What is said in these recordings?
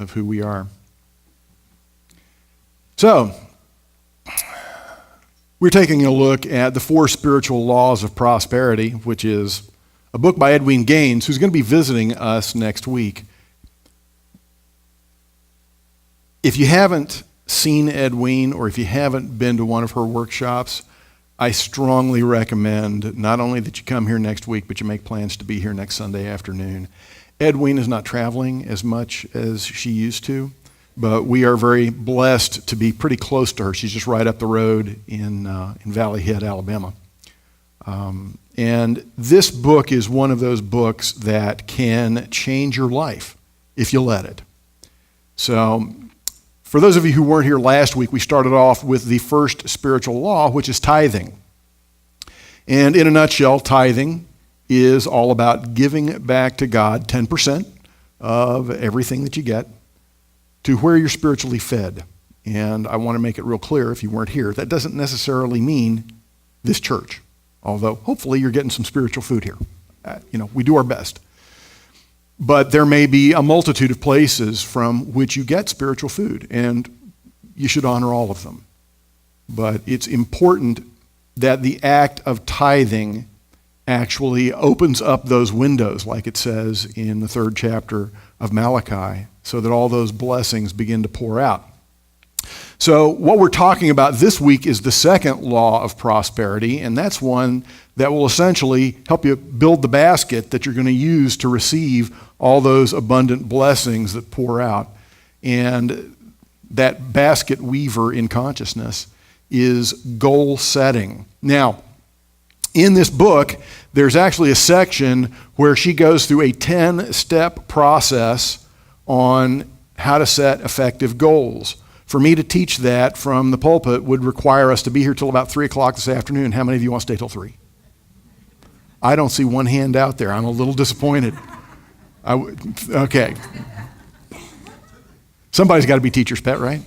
of who we are. So, we're taking a look at the 4 spiritual laws of prosperity, which is a book by Edwene Gaines, who's going to be visiting us next week. If you haven't seen Edwene, or if you haven't been to one of her workshops, I strongly recommend not only that you come here next week, but you make plans to be here next Sunday afternoon. Edwene is not traveling as much as she used to, but we are very blessed to be pretty close to her. She's just right up the road in Valley Head, Alabama. And this book is one of those books that can change your life if you let it. So, for those of you who weren't here last week, we started off with the first spiritual law, which is tithing. And in a nutshell, tithing is all about giving back to God 10% of everything that you get to where you're spiritually fed. And I want to make it real clear, if you weren't here, that doesn't necessarily mean this church, although hopefully you're getting some spiritual food here. We do our best. But there may be a multitude of places from which you get spiritual food, and you should honor all of them. But it's important that the act of tithing actually opens up those windows, like it says in the 3rd chapter of Malachi, so that all those blessings begin to pour out. So what we're talking about this week is the second law of prosperity, and that's one that will essentially help you build the basket that you're going to use to receive all those abundant blessings that pour out. And that basket weaver in consciousness is goal setting. Now, in this book, there's actually a section where she goes through a 10-step process on how to set effective goals. For me to teach that from the pulpit would require us to be here till about 3 o'clock this afternoon. How many of you want to stay till 3? I don't see one hand out there. I'm a little disappointed. Okay. Somebody's got to be teacher's pet, right?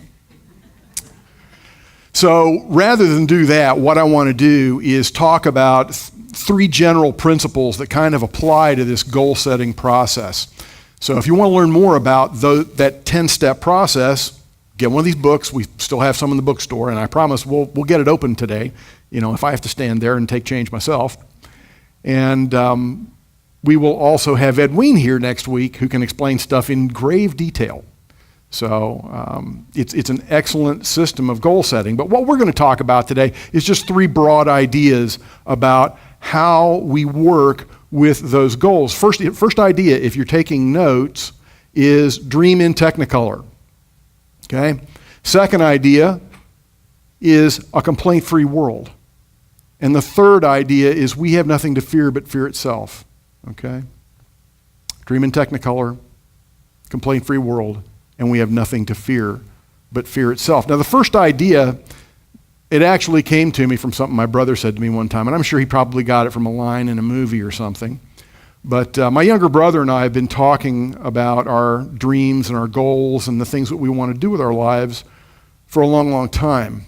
So rather than do that, what I want to do is talk about 3 general principles that kind of apply to this goal-setting process. So if you want to learn more about that 10-step process, get one of these books. We still have some in the bookstore, and I promise we'll get it open today, if I have to stand there and take change myself. And we will also have Edwene here next week, who can explain stuff in grave detail. So it's an excellent system of goal setting. But what we're going to talk about today is just 3 broad ideas about how we work with those goals. First idea, if you're taking notes, is dream in Technicolor. Okay? Second idea is a complaint-free world. And the third idea is we have nothing to fear but fear itself. Okay? Dream in Technicolor, complaint-free world, and we have nothing to fear but fear itself. Now, the first idea, it actually came to me from something my brother said to me one time, and I'm sure he probably got it from a line in a movie or something. But my younger brother and I have been talking about our dreams and our goals and the things that we want to do with our lives for a long, long time.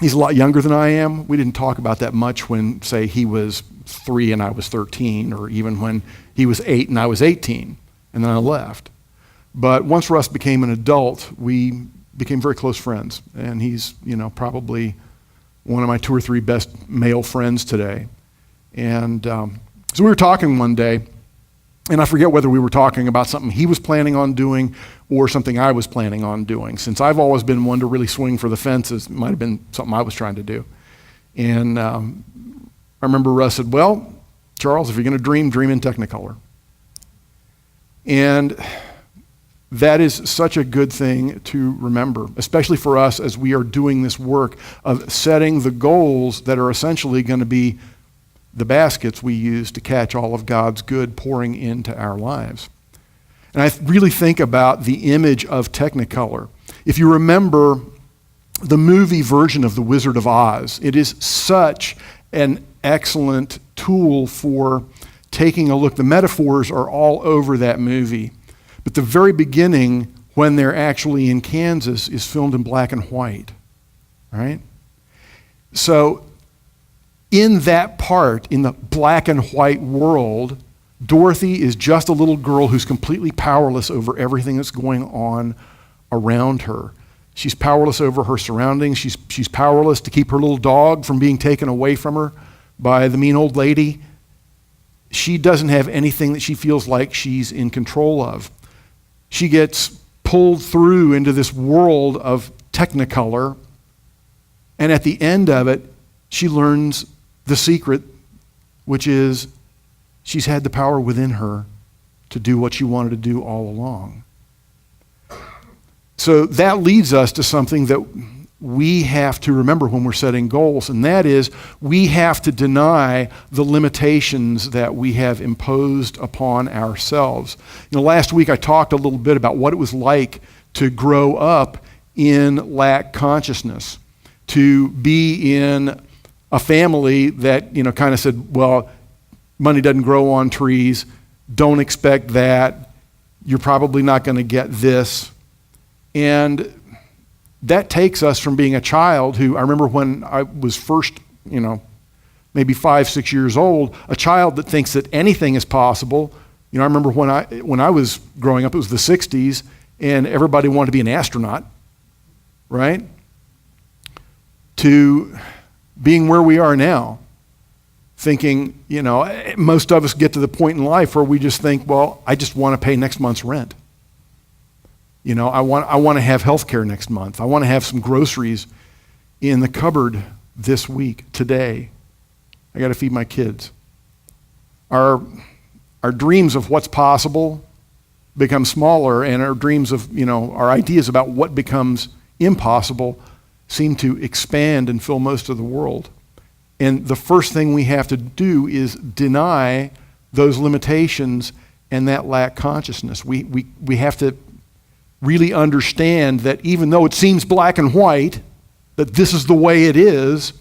He's a lot younger than I am. We didn't talk about that much when, say, he was 3 and I was 13, or even when he was 8 and I was 18, and then I left. But once Russ became an adult, we became very close friends, and he's, probably one of my 2 or 3 best male friends today. And so we were talking one day, and I forget whether we were talking about something he was planning on doing or something I was planning on doing. Since I've always been one to really swing for the fences, it might have been something I was trying to do. And I remember Russ said, "Well, Charles, if you're going to dream in Technicolor." And that is such a good thing to remember, especially for us as we are doing this work of setting the goals that are essentially going to be the baskets we use to catch all of God's good pouring into our lives. And I really think about the image of Technicolor. If you remember the movie version of The Wizard of Oz, it is such an excellent tool for taking a look. The metaphors are all over that movie. But the very beginning, when they're actually in Kansas, is filmed in black and white, right? So in that part, in the black and white world, Dorothy is just a little girl who's completely powerless over everything that's going on around her. She's powerless over her surroundings. She's powerless to keep her little dog from being taken away from her by the mean old lady. She doesn't have anything that she feels like she's in control of. She gets pulled through into this world of Technicolor, and at the end of it, she learns the secret, which is she's had the power within her to do what she wanted to do all along. So that leads us to something that we have to remember when we're setting goals, and that is we have to deny the limitations that we have imposed upon ourselves. Last week I talked a little bit about what it was like to grow up in lack consciousness, to be in a family that kind of said, well, money doesn't grow on trees, don't expect that, you're probably not going to get this. And that takes us from being a child who, I remember when I was first, maybe 5, 6 years old, a child that thinks that anything is possible. I remember when I was growing up, it was the 60s, and everybody wanted to be an astronaut, right? To being where we are now, thinking, most of us get to the point in life where we just think, well, I just want to pay next month's rent. I want to have health care next month. I want to have some groceries in the cupboard this week, today. I got to feed my kids. Our dreams of what's possible become smaller, and our dreams of, our ideas about what becomes impossible seem to expand and fill most of the world. And the first thing we have to do is deny those limitations and that lack consciousness. We have to really understand that even though it seems black and white, that this is the way it is,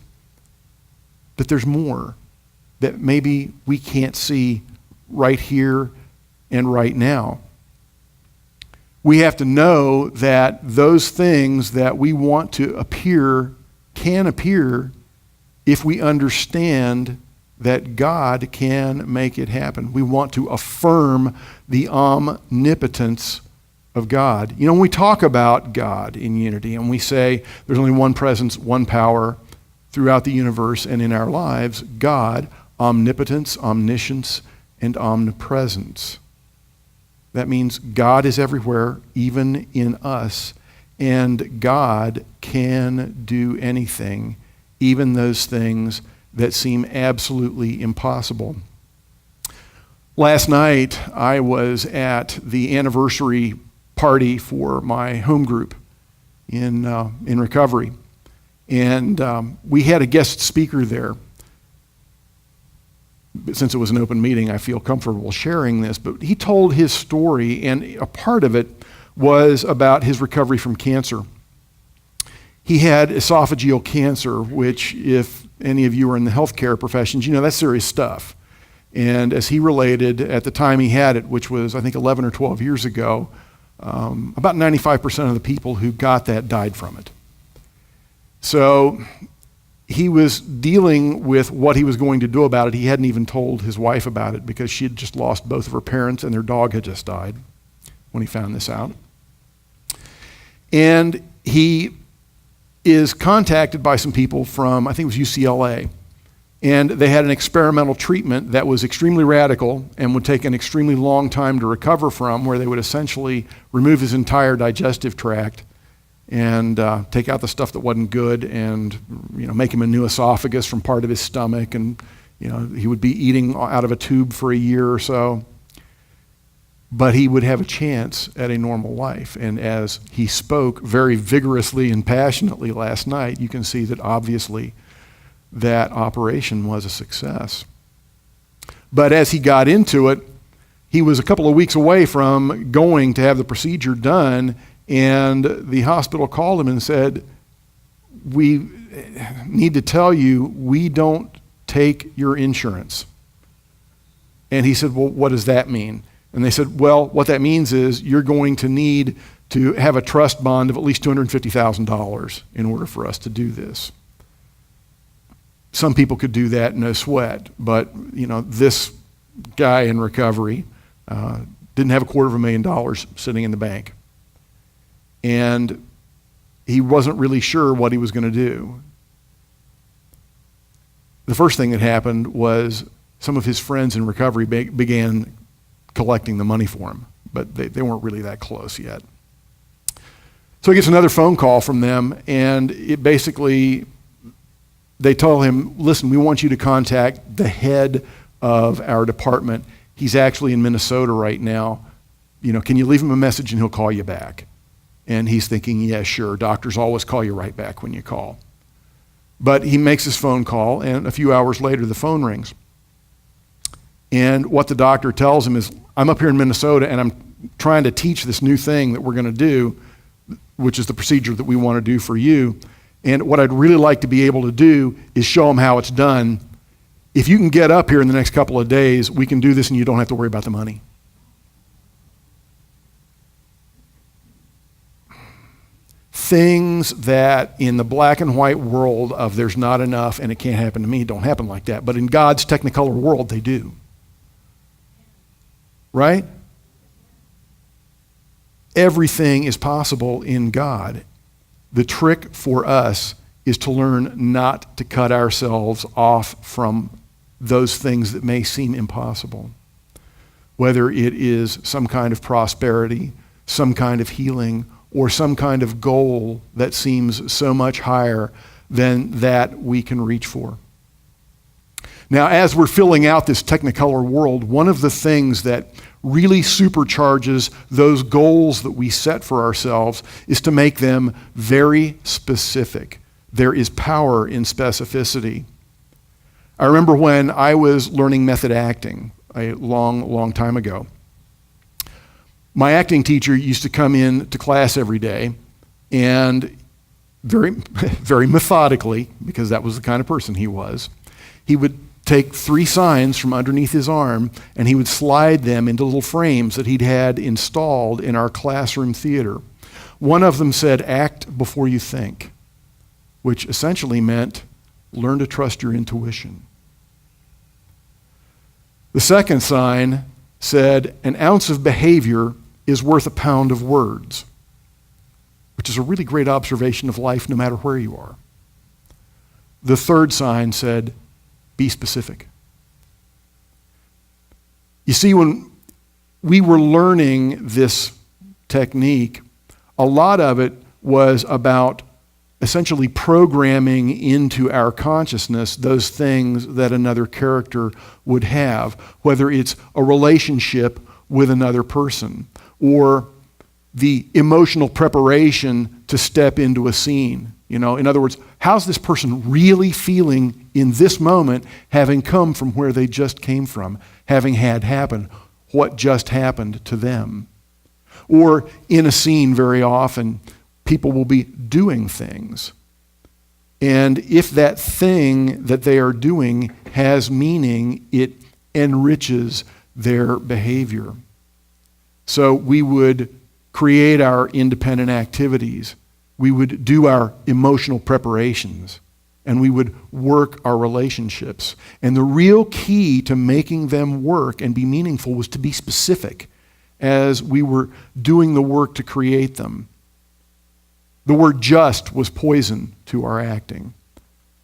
that there's more that maybe we can't see right here and right now. We have to know that those things that we want to appear can appear if we understand that God can make it happen. We want to affirm the omnipotence of God. When we talk about God in unity and we say there's only one presence, one power throughout the universe and in our lives, God, omnipotence, omniscience, and omnipresence. That means God is everywhere, even in us, and God can do anything, even those things that seem absolutely impossible. Last night, I was at the anniversary party for my home group in recovery. And we had a guest speaker there. Since it was an open meeting, I feel comfortable sharing this, but he told his story, and a part of it was about his recovery from cancer. He had esophageal cancer, which, if any of you are in the healthcare professions, that's serious stuff. And as he related, at the time he had it, which was, I think, 11 or 12 years ago, about 95% of the people who got that died from it. So he was dealing with what he was going to do about it. He hadn't even told his wife about it because she had just lost both of her parents and their dog had just died when he found this out. And he is contacted by some people from, I think it was UCLA, and they had an experimental treatment that was extremely radical and would take an extremely long time to recover from, where they would essentially remove his entire digestive tract and take out the stuff that wasn't good and make him a new esophagus from part of his stomach, and he would be eating out of a tube for a year or so. But he would have a chance at a normal life. And as he spoke very vigorously and passionately last night, you can see that obviously that operation was a success. But as he got into it, he was a couple of weeks away from going to have the procedure done, and the hospital called him and said, "We need to tell you, we don't take your insurance." And he said, "Well, what does that mean?" And they said, "Well, what that means is you're going to need to have a trust bond of at least $250,000 in order for us to do this." Some people could do that, no sweat, but this guy in recovery, didn't have $250,000 sitting in the bank. And he wasn't really sure what he was going to do. The first thing that happened was some of his friends in recovery began collecting the money for him, but they weren't really that close yet. So he gets another phone call from them, and they told him, listen, we want you to contact the head of our department. He's actually in Minnesota right now. Can you leave him a message and he'll call you back? And he's thinking, yeah, sure. Doctors always call you right back when you call. But he makes his phone call, and a few hours later, the phone rings. And what the doctor tells him is, I'm up here in Minnesota, and I'm trying to teach this new thing that we're going to do, which is the procedure that we want to do for you. And what I'd really like to be able to do is show them how it's done. If you can get up here in the next couple of days, we can do this, and you don't have to worry about the money. Things that in the black and white world of there's not enough and it can't happen to me don't happen like that. But in God's technicolor world, they do. Right? Everything is possible in God. The trick for us is to learn not to cut ourselves off from those things that may seem impossible. Whether it is some kind of prosperity, some kind of healing, or some kind of goal that seems so much higher than that we can reach for. Now, as we're filling out this technicolor world, one of the things that really supercharges those goals that we set for ourselves is to make them very specific. There is power in specificity. I remember when I was learning method acting a long time ago. My acting teacher used to come in to class every day, and very methodically, because that was the kind of person he was, he would take 3 signs from underneath his arm, and he would slide them into little frames that he'd had installed in our classroom theater. One of them said, "Act before you think," which essentially meant learn to trust your intuition. The second sign said, "An ounce of behavior is worth a pound of words," which is a really great observation of life no matter where you are. The third sign said, "Be specific." You see, when we were learning this technique, a lot of it was about essentially programming into our consciousness those things that another character would have, whether it's a relationship with another person, or the emotional preparation to step into a scene. In other words, how's this person really feeling in this moment, having come from where they just came from, having had happen, what just happened to them? Or in a scene, very often, people will be doing things. And if that thing that they are doing has meaning, it enriches their behavior. So we would create our independent activities. We would do our emotional preparations, and we would work our relationships. And the real key to making them work and be meaningful was to be specific as we were doing the work to create them. The word "just" was poison to our acting.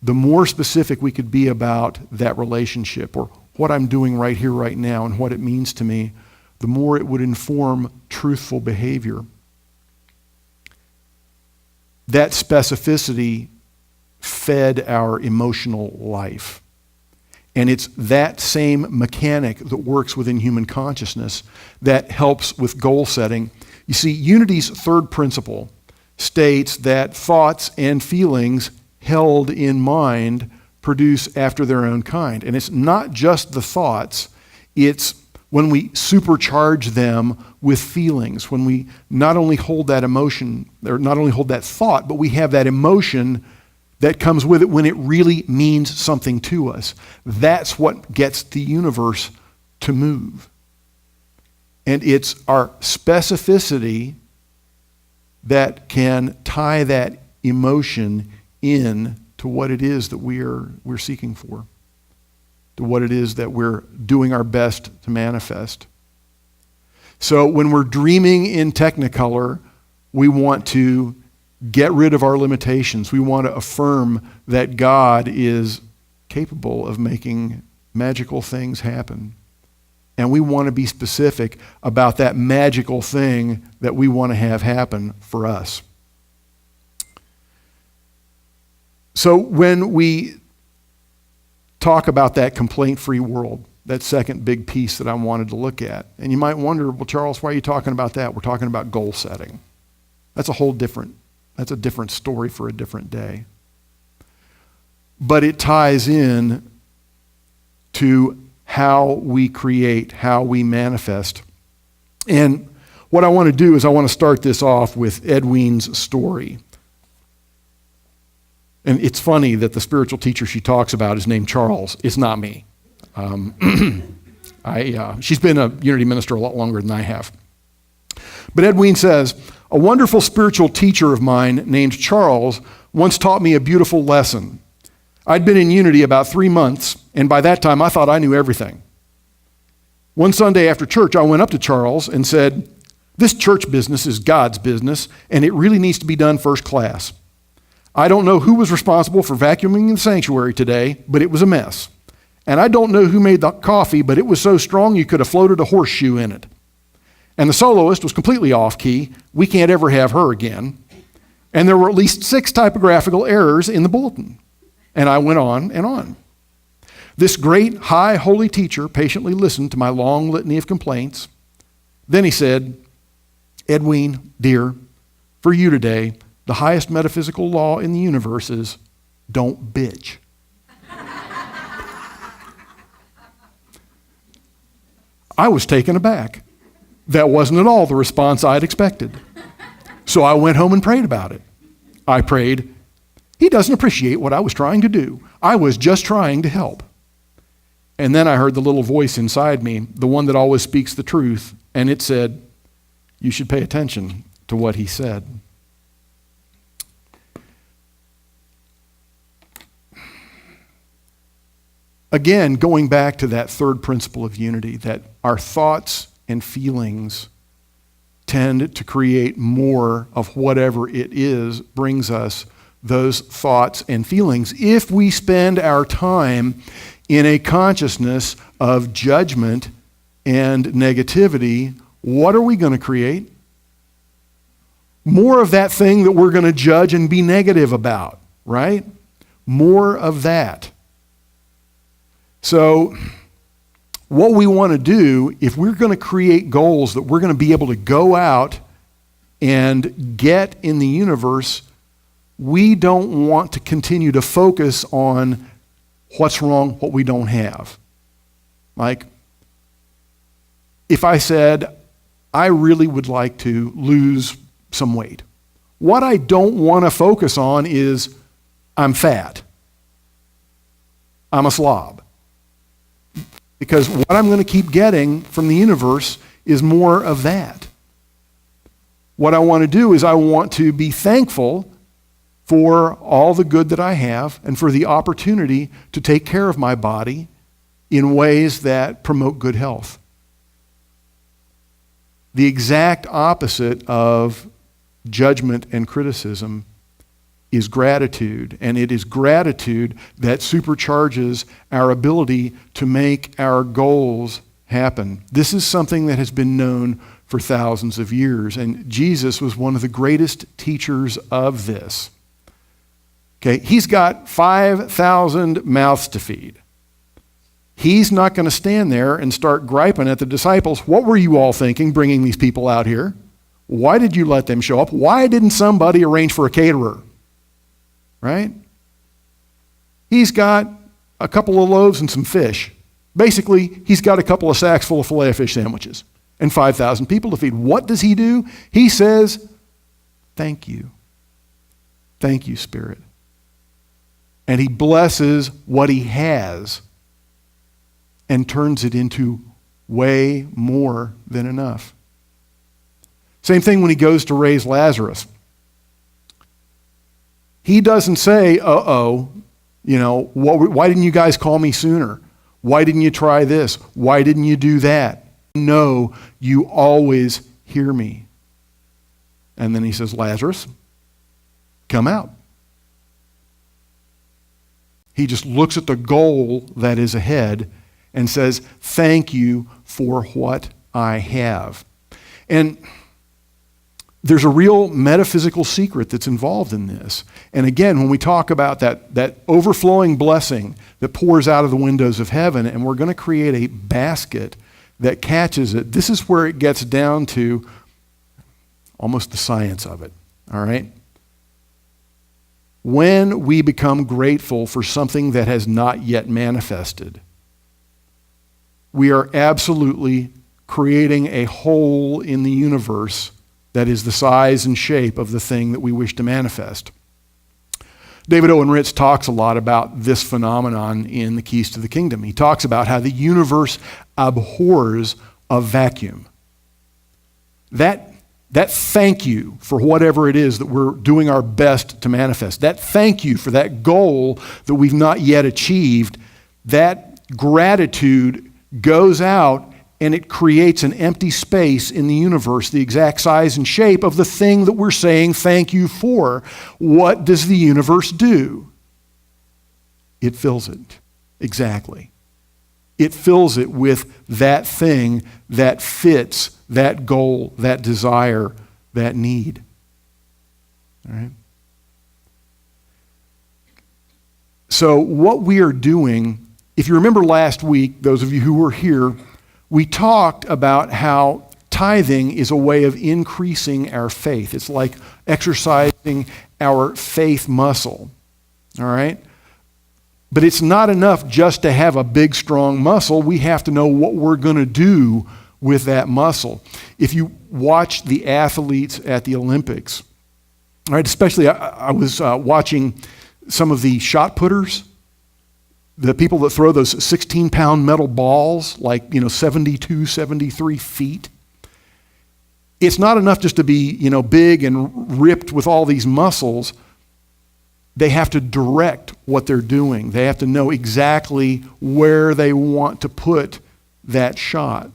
The more specific we could be about that relationship, or what I'm doing right here, right now, and what it means to me, the more it would inform truthful behavior. That specificity fed our emotional life. And it's that same mechanic that works within human consciousness that helps with goal setting. You see, Unity's third principle states that thoughts and feelings held in mind produce after their own kind. And it's not just the thoughts, it's when we supercharge them with feelings, when we not only hold that emotion, or not only hold that thought, but we have that emotion that comes with it when it really means something to us. That's what gets the universe to move. And it's our specificity that can tie that emotion in to what it is that we're seeking for. to what it is that we're doing our best to manifest. So when we're dreaming in Technicolor, we want to get rid of our limitations. We want to affirm that God is capable of making magical things happen. And we want to be specific about that magical thing that we want to have happen for us. So when we talk about that complaint-free world, that second big piece that I wanted to look at, and you might wonder, well, Charles, why are you talking about that? We're talking about goal setting. That's a different story for a different day. But it ties in to how we create, how we manifest. And what I want to do is I want to start this off with Edwene's story. And it's funny that the spiritual teacher she talks about is named Charles. It's not me. She's been a Unity minister a lot longer than I have. But Edwene says, a wonderful spiritual teacher of mine named Charles once taught me a beautiful lesson. I'd been in Unity about 3 months, and by that time I thought I knew everything. One Sunday after church, I went up to Charles and said, this church business is God's business, and it really needs to be done first class. I don't know who was responsible for vacuuming the sanctuary today, but it was a mess. And I don't know who made the coffee, but it was so strong you could have floated a horseshoe in it. And the soloist was completely off key. We can't ever have her again. And there were at least 6 typographical errors in the bulletin. And I went on and on. This great, high, holy teacher patiently listened to my long litany of complaints. Then he said, Edwene, dear, for you today, the highest metaphysical law in the universe is don't bitch. I was taken aback. That wasn't at all the response I'd expected. So I went home and prayed about it. I prayed, he doesn't appreciate what I was trying to do. I was just trying to help. And then I heard the little voice inside me, the one that always speaks the truth, and it said, you should pay attention to what he said. Again, going back to that third principle of unity, that our thoughts and feelings tend to create more of whatever it is brings us those thoughts and feelings. If we spend our time in a consciousness of judgment and negativity, what are we going to create? More of that thing that we're going to judge and be negative about, right? More of that. So what we want to do, if we're going to create goals that we're going to be able to go out and get in the universe, we don't want to continue to focus on what's wrong, what we don't have. Like, if I said, I really would like to lose some weight, what I don't want to focus on is I'm fat. I'm a slob. Because what I'm going to keep getting from the universe is more of that. What I want to do is I want to be thankful for all the good that I have and for the opportunity to take care of my body in ways that promote good health. The exact opposite of judgment and criticism is gratitude, and it is gratitude that supercharges our ability to make our goals happen. This is something that has been known for thousands of years, and Jesus was one of the greatest teachers of this. Okay, he's got 5,000 mouths to feed. He's not going to stand there and start griping at the disciples. What were you all thinking bringing these people out here? Why did you let them show up? Why didn't somebody arrange for a caterer? Right? He's got a couple of loaves and some fish. Basically, he's got a couple of sacks full of filet fish sandwiches and 5,000 people to feed. What does he do? He says, thank you. Thank you, Spirit. And he blesses what he has and turns it into way more than enough. Same thing when he goes to raise Lazarus. He doesn't say, why didn't you guys call me sooner? Why didn't you try this? Why didn't you do that? No, you always hear me. And then he says, Lazarus, come out. He just looks at the goal that is ahead and says, thank you for what I have. And there's a real metaphysical secret that's involved in this. And again, when we talk about that overflowing blessing that pours out of the windows of heaven, and we're going to create a basket that catches it, this is where it gets down to almost the science of it, all right? When we become grateful for something that has not yet manifested, we are absolutely creating a hole in the universe that is the size and shape of the thing that we wish to manifest. David Owen Ritz talks a lot about this phenomenon in The Keys to the Kingdom. He talks about how the universe abhors a vacuum. That thank you for whatever it is that we're doing our best to manifest, that thank you for that goal that we've not yet achieved, that gratitude goes out and it creates an empty space in the universe, the exact size and shape of the thing that we're saying thank you for. What does the universe do? It fills it. Exactly. It fills it with that thing that fits that goal, that desire, that need. All right? So what we are doing, if you remember last week, those of you who were here, we talked about how tithing is a way of increasing our faith. It's like exercising our faith muscle, all right? But it's not enough just to have a big, strong muscle. We have to know what we're going to do with that muscle. If you watch the athletes at the Olympics, all right, especially I was watching some of the shot putters, the people that throw those 16-pound metal balls, 72, 73 feet. It's not enough just to be, big and ripped with all these muscles. They have to direct what they're doing. They have to know exactly where they want to put that shot.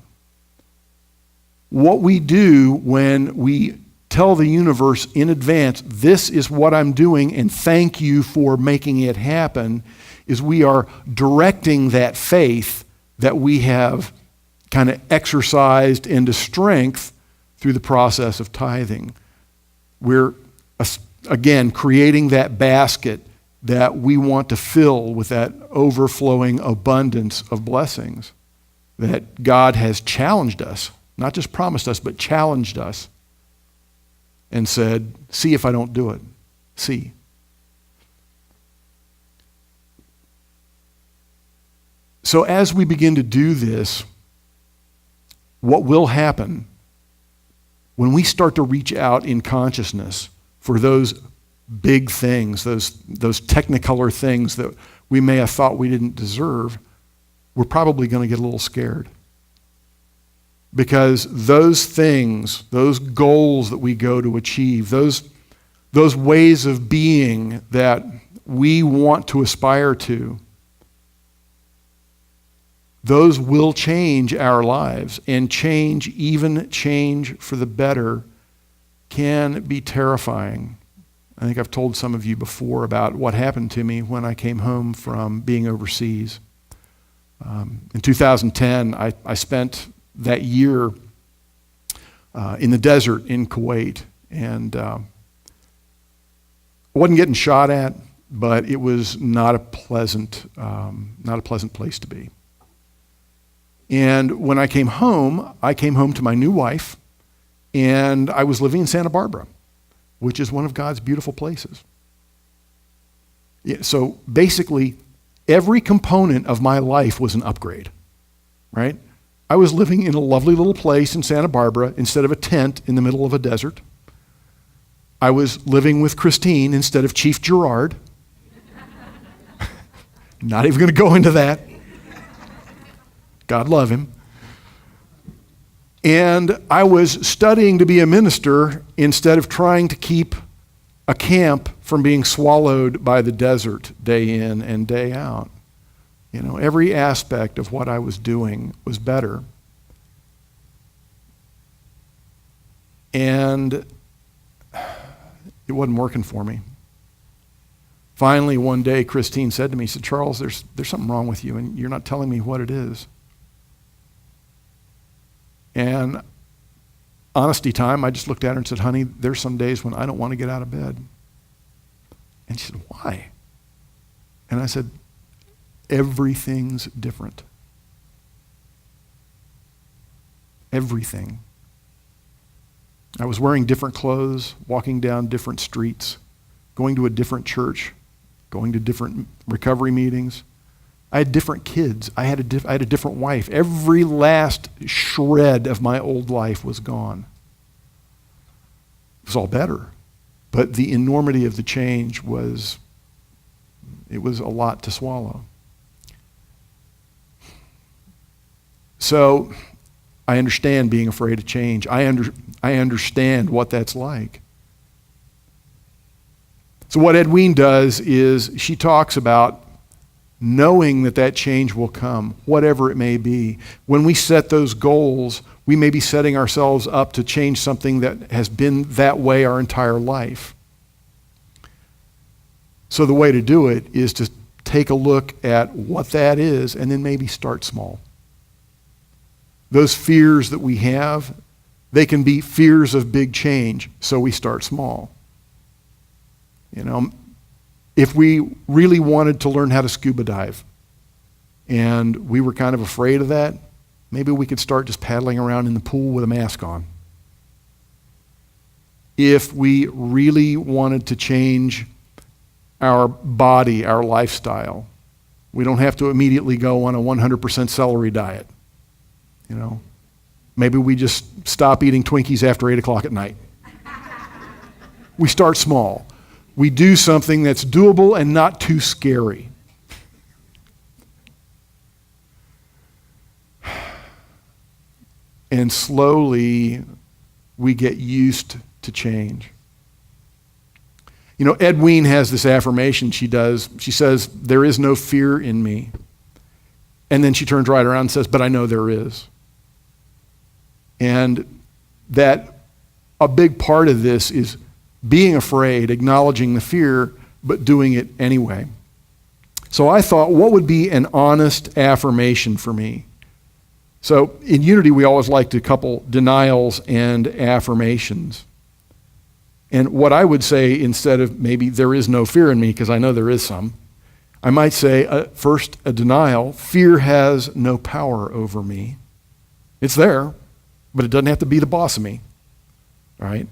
What we do when we tell the universe in advance, this is what I'm doing and thank you for making it happen, is we are directing that faith that we have kind of exercised into strength through the process of tithing. We're, again, creating that basket that we want to fill with that overflowing abundance of blessings that God has challenged us, not just promised us, but challenged us and said, see if I don't do it. See. So as we begin to do this, what will happen when we start to reach out in consciousness for those big things, those technicolor things that we may have thought we didn't deserve, we're probably going to get a little scared. Because those things, those goals that we go to achieve, those ways of being that we want to aspire to, those will change our lives, and change for the better, can be terrifying. I think I've told some of you before about what happened to me when I came home from being overseas. In 2010, I spent that year in the desert in Kuwait, and I wasn't getting shot at, but it was not a pleasant place to be. And when I came home to my new wife, and I was living in Santa Barbara, which is one of God's beautiful places. Yeah, so basically, every component of my life was an upgrade, right? I was living in a lovely little place in Santa Barbara instead of a tent in the middle of a desert. I was living with Christine instead of Chief Gerard. Not even going to go into that. God love him. And I was studying to be a minister instead of trying to keep a camp from being swallowed by the desert day in and day out. Every aspect of what I was doing was better. And it wasn't working for me. Finally, one day, Christine said to me, she said, "Charles, there's something wrong with you, and you're not telling me what it is." And honesty time, I just looked at her and said, "Honey, there's some days when I don't want to get out of bed." And she said, "Why?" And I said, "Everything's different. Everything. I was wearing different clothes, walking down different streets, going to a different church, going to different recovery meetings. I had different kids. I had a different wife. Every last shred of my old life was gone. It was all better. But the enormity of the change was a lot to swallow. So I understand being afraid of change. I understand what that's like. So what Edwene does is she talks about knowing that change will come, whatever it may be. When we set those goals, we may be setting ourselves up to change something that has been that way our entire life. So the way to do it is to take a look at what that is and then maybe start small. Those fears that we have, they can be fears of big change, so we start small. If we really wanted to learn how to scuba dive and we were kind of afraid of that, maybe we could start just paddling around in the pool with a mask on. If we really wanted to change our body, our lifestyle, we don't have to immediately go on a 100% celery diet. Maybe we just stop eating Twinkies after 8 o'clock at night. We start small. We do something that's doable and not too scary. And slowly, we get used to change. Edwene has this affirmation she does. She says, "There is no fear in me." And then she turns right around and says, "But I know there is." And that a big part of this is being afraid, acknowledging the fear, but doing it anyway. So I thought, what would be an honest affirmation for me? So in Unity, we always like to couple denials and affirmations. And what I would say, instead of maybe "there is no fear in me," because I know there is some, I might say, first, a denial: fear has no power over me. It's there, but it doesn't have to be the boss of me, right?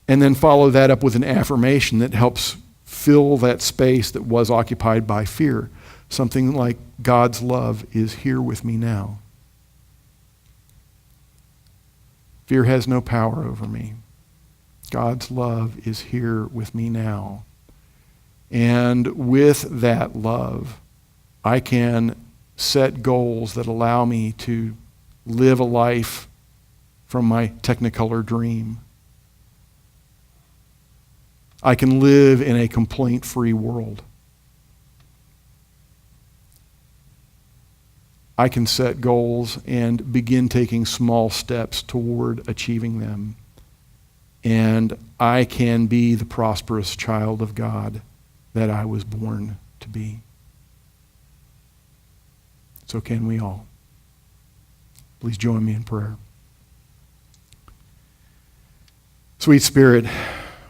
And then follow that up with an affirmation that helps fill that space that was occupied by fear. Something like, God's love is here with me now. Fear has no power over me. God's love is here with me now. And with that love, I can set goals that allow me to live a life from my Technicolor dream. I can live in a complaint-free world. I can set goals and begin taking small steps toward achieving them. And I can be the prosperous child of God that I was born to be. So can we all? Please join me in prayer. Sweet Spirit,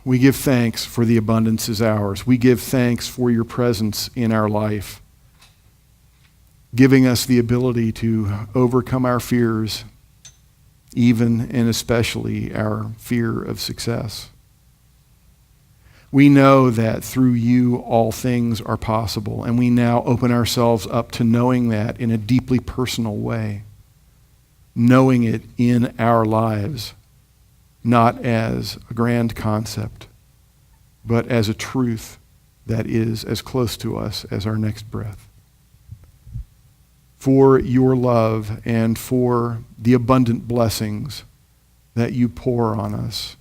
we give thanks for the abundance is ours. We give thanks for your presence in our life, giving us the ability to overcome our fears, even and especially our fear of success. We know that through you all things are possible, and we now open ourselves up to knowing that in a deeply personal way, knowing it in our lives, not as a grand concept, but as a truth that is as close to us as our next breath. For your love and for the abundant blessings that you pour on us,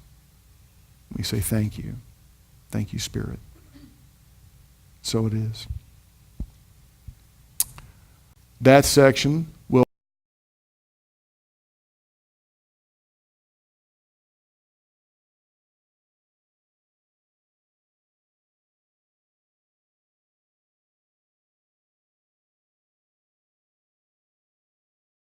we say thank you. Thank you, Spirit. So it is. that section